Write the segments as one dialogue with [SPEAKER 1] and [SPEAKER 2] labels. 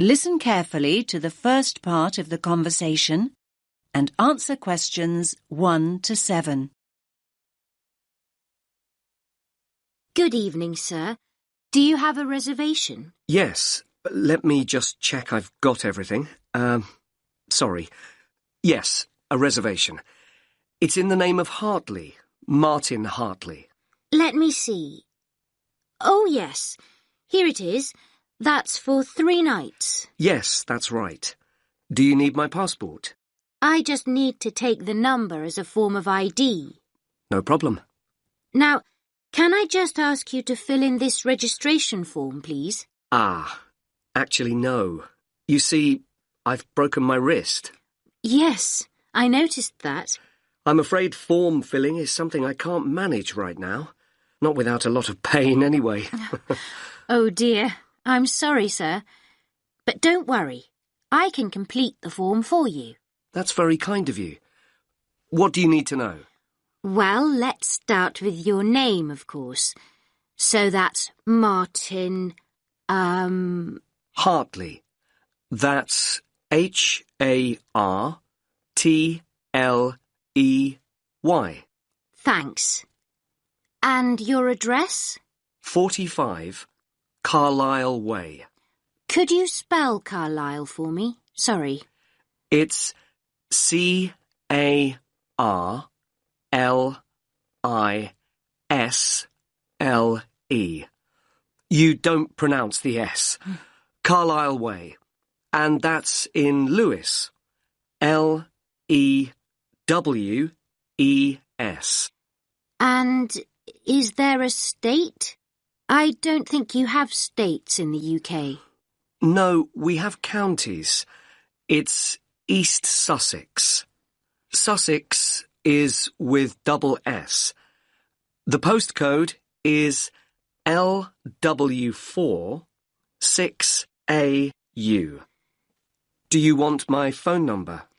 [SPEAKER 1] Listen carefully to the first part of the conversation and answer questions 1 to 7.
[SPEAKER 2] Good evening, sir. Do you have a reservation?
[SPEAKER 3] Yes. Let me just check I've got everything. Sorry. Yes, a reservation. It's in the name of Hartley, Martin Hartley.
[SPEAKER 2] Let me see. Oh, yes. Here it is. That's for 3 nights.
[SPEAKER 3] Yes, that's right. Do you need my passport?
[SPEAKER 2] I just need to take the number as a form of ID.
[SPEAKER 3] No problem.
[SPEAKER 2] Now, can I just ask you to fill in this registration form, please?
[SPEAKER 3] Actually, no. You see, I've broken my wrist.
[SPEAKER 2] Yes, I noticed that.
[SPEAKER 3] I'm afraid form filling is something I can't manage right now. Not without a lot of pain, anyway.
[SPEAKER 2] Oh, dear. I'm sorry, sir. But don't worry. I can complete the form for you.
[SPEAKER 3] That's very kind of you. What do you need to know?
[SPEAKER 2] Well, let's start with your name, of course. So that's Martin,
[SPEAKER 3] Hartley. That's Hartley.
[SPEAKER 2] Thanks. And your address?
[SPEAKER 3] 45 Carlisle Way.
[SPEAKER 2] Could you spell Carlisle for me? Sorry.
[SPEAKER 3] It's Carlisle. You don't pronounce the S. Carlisle Way. And that's in Lewes. Lews.
[SPEAKER 2] And is there a state? I don't think you have states in the UK.
[SPEAKER 3] No, we have counties. It's East Sussex. Sussex is with double S. The postcode is LW4 6AU. Do you want my phone number?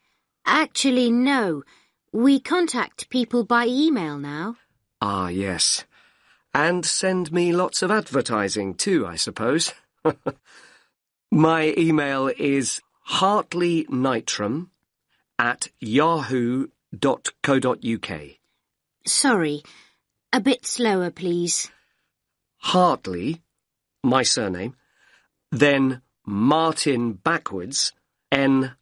[SPEAKER 2] Actually, no. We contact people by email now.
[SPEAKER 3] Ah, yes. And send me lots of advertising too, I suppose. My email is hartleynitram@yahoo.co.uk.
[SPEAKER 2] Sorry. A bit slower, please.
[SPEAKER 3] Hartley, my surname, then Martin backwards, NITRAM.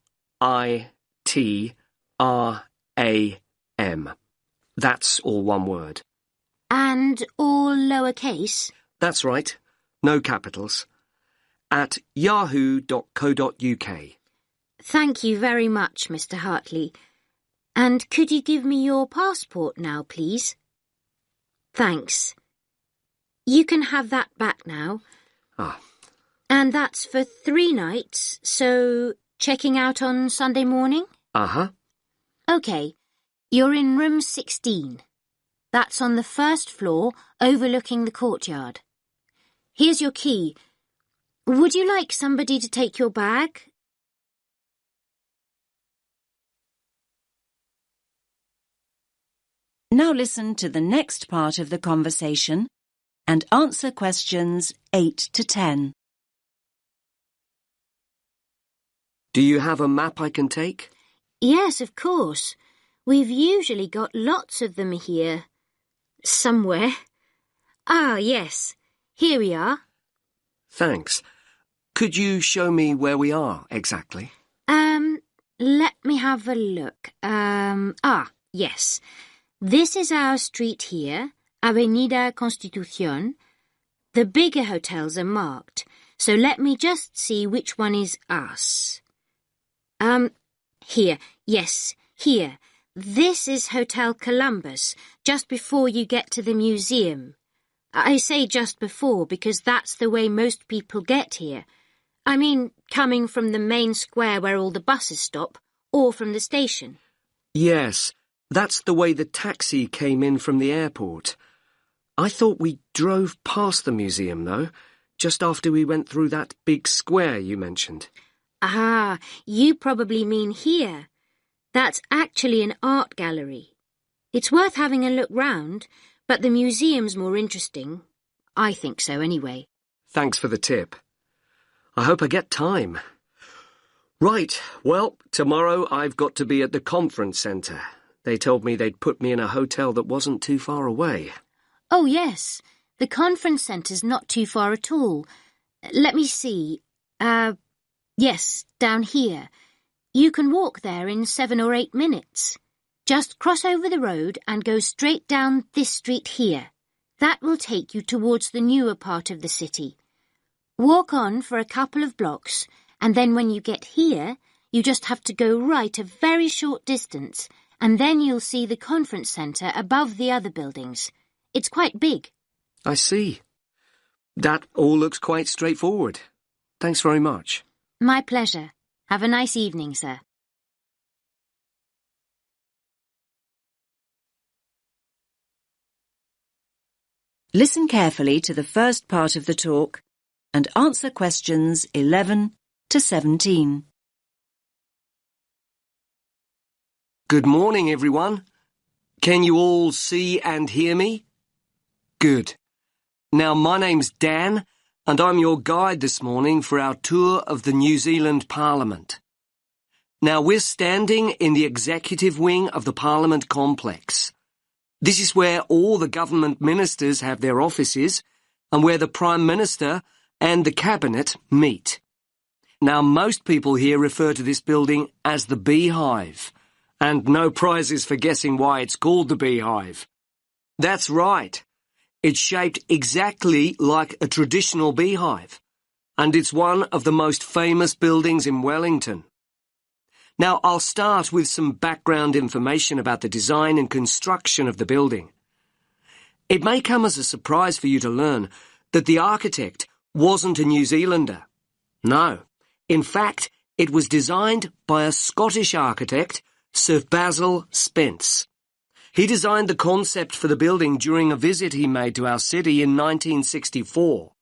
[SPEAKER 3] That's all one word.
[SPEAKER 2] And all lowercase?
[SPEAKER 3] That's right. No capitals. At yahoo.co.uk.
[SPEAKER 2] Thank you very much, Mr. Hartley. And could you give me your passport now, please? Thanks. You can have that back now. And that's for 3 nights, so checking out on Sunday morning? OK. You're in room 16. That's on the first floor, overlooking the courtyard. Here's your key. Would you like somebody to take your bag?
[SPEAKER 1] Now listen to the next part of the conversation and answer questions 8 to 10.
[SPEAKER 3] Do you have a map I can take?
[SPEAKER 2] Yes, of course. We've usually got lots of them here. Somewhere. Ah, yes. Here we are.
[SPEAKER 3] Thanks. Could you show me where we are exactly?
[SPEAKER 2] Let me have a look. Yes. This is our street here, Avenida Constitución. The bigger hotels are marked, so let me just see which one is us. Here. Yes, here. This is Hotel Columbus, just before you get to the museum. I say just before because that's the way most people get here. I mean, coming from the main square where all the buses stop, or from the station.
[SPEAKER 3] Yes, that's the way the taxi came in from the airport. I thought we drove past the museum, though, just after we went through that big square you mentioned.
[SPEAKER 2] Ah, you probably mean here. That's actually an art gallery. It's worth having a look round, but the museum's more interesting. I think so, anyway.
[SPEAKER 3] Thanks for the tip. I hope I get time. Right, well, tomorrow I've got to be at the conference centre. They told me they'd put me in a hotel that wasn't too far away.
[SPEAKER 2] Oh, yes. The conference centre's not too far at all. Let me see. Yes, down here. You can walk there in 7 or 8 minutes. Just cross over the road and go straight down this street here. That will take you towards the newer part of the city. Walk on for a couple of blocks, and then when you get here, you just have to go right a very short distance, and then you'll see the conference centre above the other buildings. It's quite big.
[SPEAKER 3] I see. That all looks quite straightforward. Thanks very much.
[SPEAKER 2] My pleasure. Have a nice evening, sir.
[SPEAKER 1] Listen carefully to the first part of the talk and answer questions 11 to 17.
[SPEAKER 3] Good morning, everyone. Can you all see and hear me? Good. Now, my name's Dan, and I'm your guide this morning for our tour of the New Zealand Parliament. Now, we're standing in the executive wing of the Parliament complex. This is where all the government ministers have their offices and where the Prime Minister and the Cabinet meet. Now, most people here refer to this building as the Beehive, and no prizes for guessing why it's called the Beehive. That's right. It's shaped exactly like a traditional beehive, and it's one of the most famous buildings in Wellington. Now, I'll start with some background information about the design and construction of the building. It may come as a surprise for you to learn that the architect wasn't a New Zealander. No. In fact, it was designed by a Scottish architect, Sir Basil Spence. He designed the concept for the building during a visit he made to our city in 1964.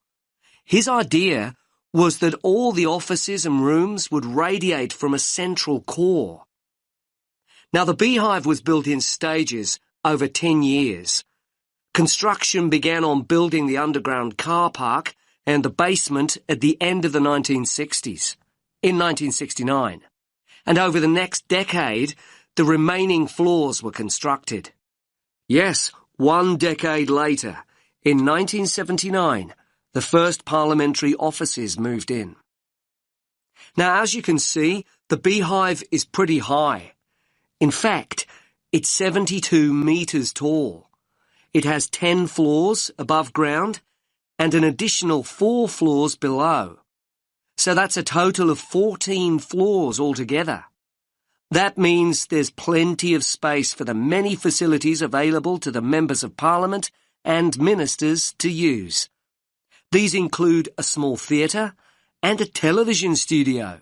[SPEAKER 3] His idea was that all the offices and rooms would radiate from a central core. Now, the Beehive was built in stages over 10 years. Construction began on building the underground car park and the basement at the end of the 1960s, in 1969. And over the next decade, the remaining floors were constructed. Yes, 1 decade later, in 1979, the first parliamentary offices moved in. Now, as you can see, the Beehive is pretty high. In fact, it's 72 metres tall. It has 10 floors above ground and an additional 4 floors below. So that's a total of 14 floors altogether. That means there's plenty of space for the many facilities available to the members of Parliament and ministers to use. These include a small theatre and a television studio.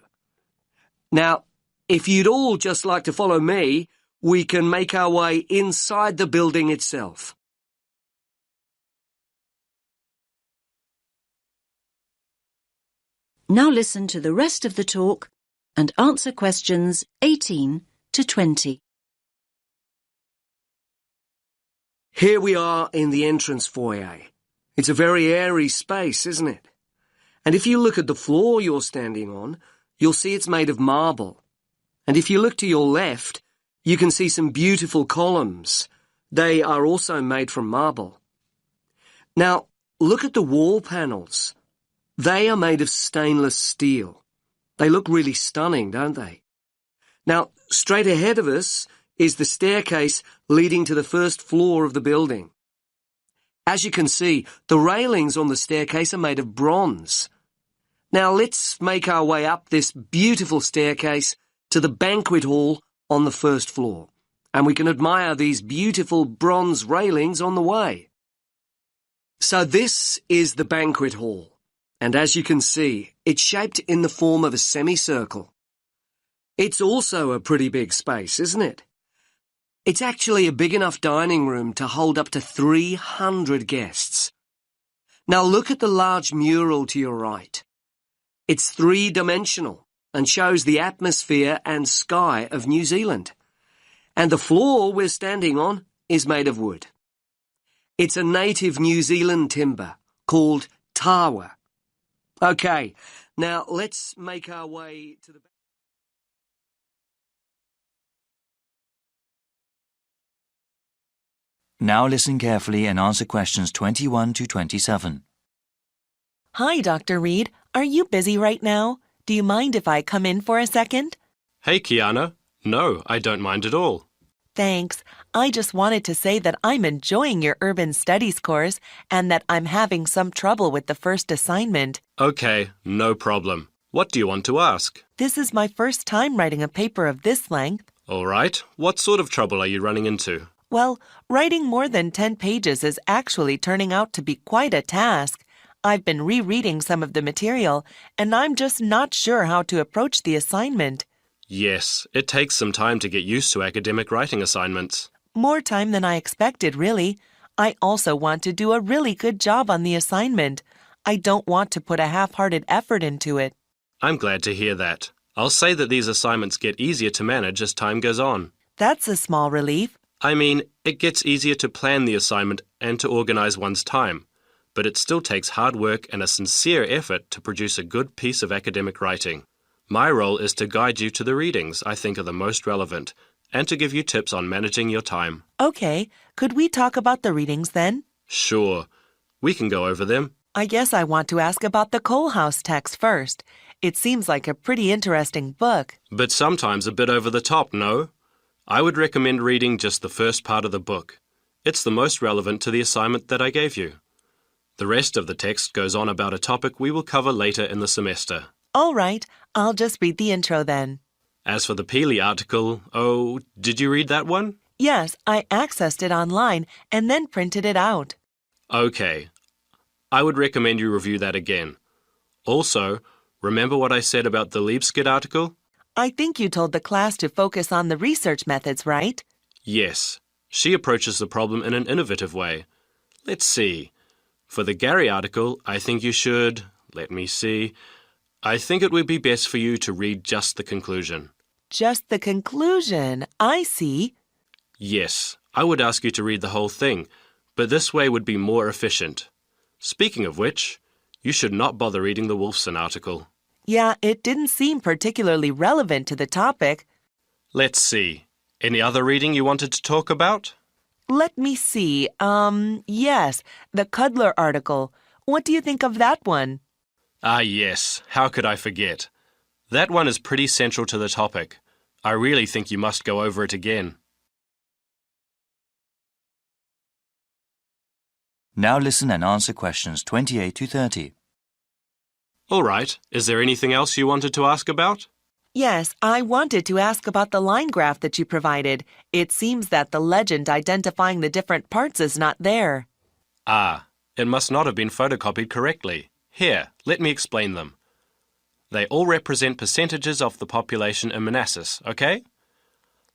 [SPEAKER 3] Now, if you'd all just like to follow me, we can make our way inside the building itself.
[SPEAKER 1] Now listen to the rest of the talk and answer questions 18 to 20.
[SPEAKER 3] Here we are in the entrance foyer. It's a very airy space, isn't it? And if you look at the floor you're standing on, you'll see it's made of marble. And if you look to your left, you can see some beautiful columns. They are also made from marble. Now, look at the wall panels. They are made of stainless steel. They look really stunning, don't they? Now, straight ahead of us is the staircase leading to the first floor of the building. As you can see, the railings on the staircase are made of bronze. Now let's make our way up this beautiful staircase to the banquet hall on the first floor, and we can admire these beautiful bronze railings on the way. So this is the banquet hall, and as you can see, it's shaped in the form of a semicircle. It's also a pretty big space, isn't it? It's actually a big enough dining room to hold up to 300 guests. Now look at the large mural to your right. It's three-dimensional and shows the atmosphere and sky of New Zealand. And the floor we're standing on is made of wood. It's a native New Zealand timber called tawa. OK, now let's make our way to the...
[SPEAKER 4] Now listen carefully and answer questions 21 to 27.
[SPEAKER 5] Hi, Dr. Reed. Are you busy right now? Do you mind if I come in for a second?
[SPEAKER 6] Hey, Kiana. No, I don't mind at all.
[SPEAKER 5] Thanks. I just wanted to say that I'm enjoying your urban studies course and that I'm having some trouble with the first assignment.
[SPEAKER 6] OK, no problem. What do you want to ask?
[SPEAKER 5] This is my first time writing a paper of this length.
[SPEAKER 6] All right. What sort of trouble are you running into?
[SPEAKER 5] Well, writing more than 10 pages is actually turning out to be quite a task. I've been rereading some of the material, and I'm just not sure how to approach the assignment.
[SPEAKER 6] Yes, it takes some time to get used to academic writing assignments.
[SPEAKER 5] More time than I expected, really. I also want to do a really good job on the assignment. I don't want to put a half-hearted effort into it.
[SPEAKER 6] I'm glad to hear that. I'll say that these assignments get easier to manage as time goes on.
[SPEAKER 5] That's a small relief.
[SPEAKER 6] I mean, it gets easier to plan the assignment and to organize one's time, but it still takes hard work and a sincere effort to produce a good piece of academic writing. My role is to guide you to the readings I think are the most relevant and to give you tips on managing your time.
[SPEAKER 5] Okay, could we talk about the readings then?
[SPEAKER 6] Sure. We can go over them.
[SPEAKER 5] I guess I want to ask about the Coal House text first. It seems like a pretty interesting book.
[SPEAKER 6] But sometimes a bit over the top, no? I would recommend reading just the first part of the book. It's the most relevant to the assignment that I gave you. The rest of the text goes on about a topic we will cover later in the semester.
[SPEAKER 5] All right, I'll just read the intro then.
[SPEAKER 6] As for the Peely article, did you read that one?
[SPEAKER 5] Yes, I accessed it online and then printed it out.
[SPEAKER 6] Okay. I would recommend you review that again. Also, remember what I said about the Liebskid article?
[SPEAKER 5] I think you told the class to focus on the research methods, right?
[SPEAKER 6] Yes. She approaches the problem in an innovative way. Let's see. For the Gary article, I think you should... Let me see. I think it would be best for you to read just the conclusion.
[SPEAKER 5] Just the conclusion. I see.
[SPEAKER 6] Yes, I would ask you to read the whole thing, but this way would be more efficient. Speaking of which, you should not bother reading the Wolfson article.
[SPEAKER 5] Yeah, it didn't seem particularly relevant to the topic.
[SPEAKER 6] Let's see. Any other reading you wanted to talk about?
[SPEAKER 5] Let me see. Yes, the Cudler article. What do you think of that one?
[SPEAKER 6] Ah, yes. How could I forget? That one is pretty central to the topic. I really think you must go over it again.
[SPEAKER 4] Now listen and answer questions 28 to 30.
[SPEAKER 6] All right. Is there anything else you wanted to ask about?
[SPEAKER 5] Yes, I wanted to ask about the line graph that you provided. It seems that the legend identifying the different parts is not there.
[SPEAKER 6] Ah, it must not have been photocopied correctly. Here, let me explain them. They all represent percentages of the population in Manassas, okay?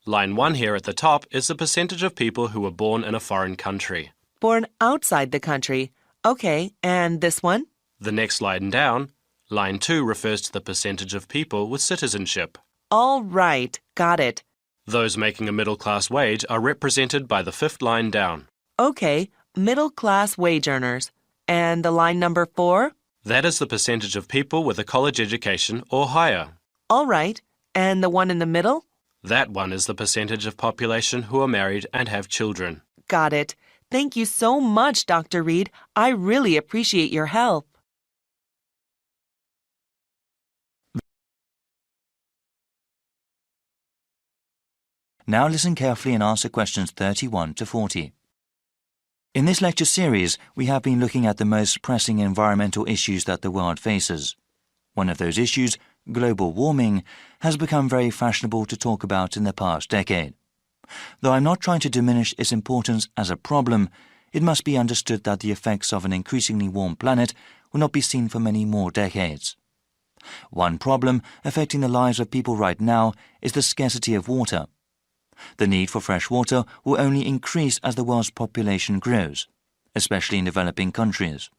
[SPEAKER 6] Line 1 here at the top is the percentage of people who were born in a foreign country.
[SPEAKER 5] Born outside the country. Okay, and this one?
[SPEAKER 6] The next line down, line 2 refers to the percentage of people with citizenship.
[SPEAKER 5] All right, got it.
[SPEAKER 6] Those making a middle-class wage are represented by the fifth line down.
[SPEAKER 5] Okay, middle-class wage earners. And the line number 4?
[SPEAKER 6] That is the percentage of people with a college education or higher.
[SPEAKER 5] All right, and the one in the middle?
[SPEAKER 6] That one is the percentage of population who are married and have children.
[SPEAKER 5] Got it. Thank you so much, Dr. Reed. I really appreciate your help.
[SPEAKER 4] Now listen carefully and answer questions 31 to 40. In this lecture series, we have been looking at the most pressing environmental issues that the world faces. One of those issues, global warming, has become very fashionable to talk about in the past decade. Though I'm not trying to diminish its importance as a problem, it must be understood that the effects of an increasingly warm planet will not be seen for many more decades. One problem affecting the lives of people right now is the scarcity of water. The need for fresh water will only increase as the world's population grows, especially in developing countries.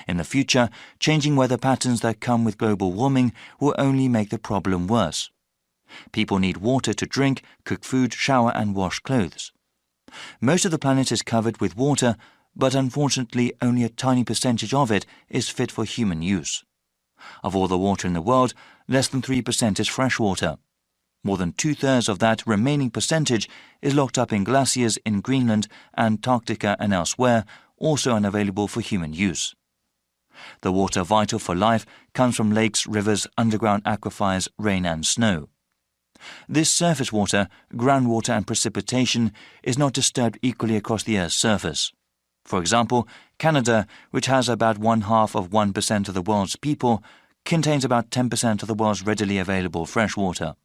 [SPEAKER 4] In the future, changing weather patterns that come with global warming will only make the problem worse. People need water to drink, cook food, shower and wash clothes. Most of the planet is covered with water, but unfortunately only a tiny percentage of it is fit for human use. Of all the water in the world, less than 3% is freshwater. More than 2/3 of that remaining percentage is locked up in glaciers in Greenland, Antarctica and elsewhere, also unavailable for human use. The water vital for life comes from lakes, rivers, underground aquifers, rain and snow. This surface water, groundwater and precipitation is not disturbed equally across the Earth's surface. For example, Canada, which has about 0.5% of the world's people, contains about 10% of the world's readily available freshwater.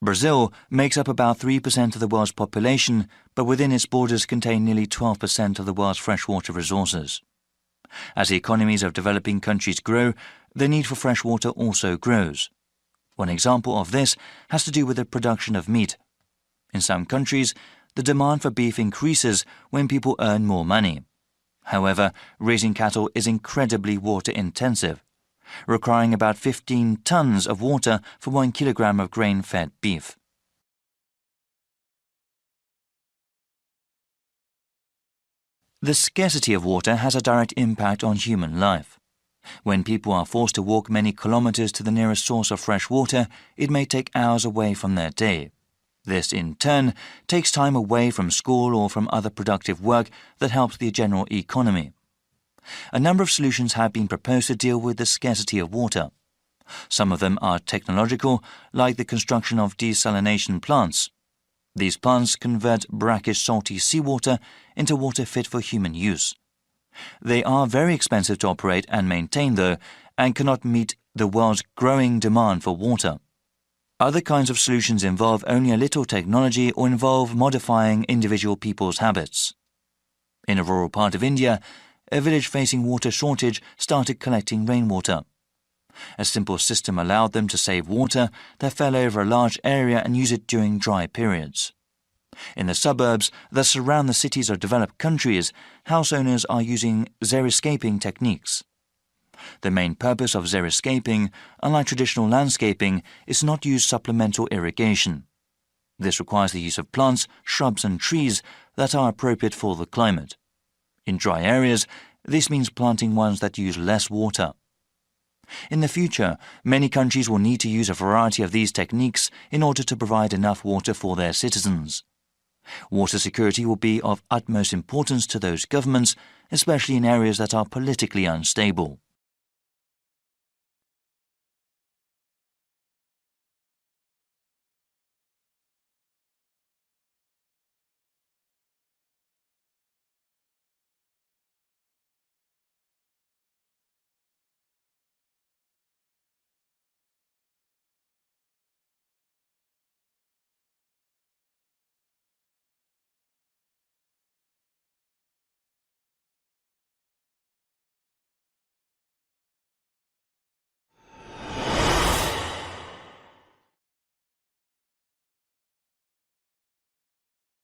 [SPEAKER 4] Brazil makes up about 3% of the world's population, but within its borders contain nearly 12% of the world's freshwater resources. As the economies of developing countries grow, the need for fresh water also grows. One example of this has to do with the production of meat. In some countries, the demand for beef increases when people earn more money. However, raising cattle is incredibly water-intensive, requiring about 15 tons of water for 1 kilogram of grain-fed beef. The scarcity of water has a direct impact on human life. When people are forced to walk many kilometers to the nearest source of fresh water, it may take hours away from their day. This, in turn, takes time away from school or from other productive work that helps the general economy. A number of solutions have been proposed to deal with the scarcity of water. Some of them are technological, like the construction of desalination plants. These plants convert brackish salty seawater into water fit for human use. They are very expensive to operate and maintain, though, and cannot meet the world's growing demand for water. Other kinds of solutions involve only a little technology or involve modifying individual people's habits. In a rural part of India, a village facing water shortage started collecting rainwater. A simple system allowed them to save water that fell over a large area and use it during dry periods. In the suburbs that surround the cities of developed countries, house owners are using xeriscaping techniques. The main purpose of xeriscaping, unlike traditional landscaping, is to not use supplemental irrigation. This requires the use of plants, shrubs and trees that are appropriate for the climate. In dry areas, this means planting ones that use less water. In the future, many countries will need to use a variety of these techniques in order to provide enough water for their citizens. Water security will be of utmost importance to those governments, especially in areas that are politically unstable.